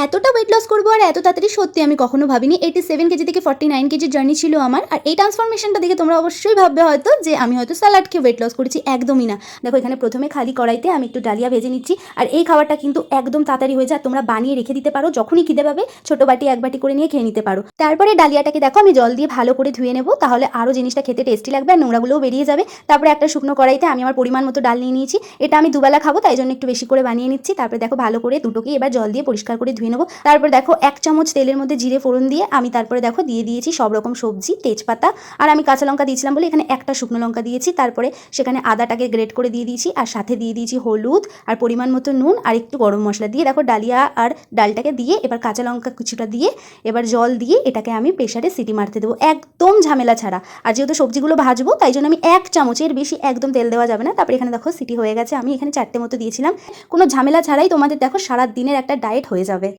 এতটা weight loss করবো আর এত তাড়াতাড়ি সত্যি আমি কখনো ভাবিনি। 87 কেজি থেকে 49 কেজির জার্নি ছিল আমার। আর এই ট্রান্সফরমেশনটা দেখে তোমরা অবশ্যই ভাববে হয়তো যে আমি হয়তো স্যালাড খেয়ে ওয়েট লস করেছি, একদমই না। দেখো এখানে প্রথমে খালি কড়াইতে আমি একটু ডালিয়া ভেজে নিচ্ছি। আর এই খাবারটা কিন্তু একদম তাড়াতাড়ি হয়ে যায়, তোমরা বানিয়ে রেখে দিতে পারো, যখনই খিদে পাবে ছোট বাটি এক বাটি করে নিয়ে খেয়ে নিতে পারো। তারপরে ডালিয়াটাকে দেখো আমি জল দিয়ে ভালো করে ধুয়ে নেবো, তাহলে আরও জিনিসটা খেতে টেস্টি লাগবে আর নোংরাগুলোও বেরিয়ে যাবে। তারপরে একটা শুকনো কড়াইতে আমি আমার পরিমাণ মতো ডাল নিয়ে নিয়েছি। এটা আমি দুবেলা খাবো, তাই জন্য একটু বেশি করে বানিয়ে নিচ্ছি। তারপরে দেখো ভালো করে দুটোকে এবার জল দিয়ে পরিষ্কার করে ধুয়ে নেবো। তারপর দেখো 1 চামচ তেলের মধ্যে জিরে ফোড়ন দিয়ে আমি তারপরে দেখো দিয়ে দিয়েছি সব রকম সবজি, তেজপাতা, আর আমি কাঁচা লঙ্কা দিয়েছিলাম বলে এখানে একটা শুকনো লঙ্কা দিয়েছি। তারপরে সেখানে আদাটাকে গ্রেট করে দিয়ে দিয়েছি, আর সাথে দিয়ে দিয়েছি হলুদ আর পরিমাণ মতো নুন আর একটু গরম মশলা দিয়ে দেখো ডালিয়া আর ডালটাকে দিয়ে এবার কাঁচা লঙ্কা কিছুটা দিয়ে এবার জল দিয়ে এটাকে আমি প্রেসারে সিটি মারতে দেবো, একদম ঝামেলা ছাড়া। আর যেহেতু সবজিগুলো ভাজবো তাই জন্য আমি 1 চামচের বেশি একদম তেল দেওয়া যাবে না। তারপরে এখানে দেখো সিটি হয়ে গেছে, আমি এখানে 4টে মতো দিয়েছিলাম। কোনো ঝামেলা ছাড়াই তোমাদের দেখো সারা দিনের একটা ডায়েট হয়ে যাবে।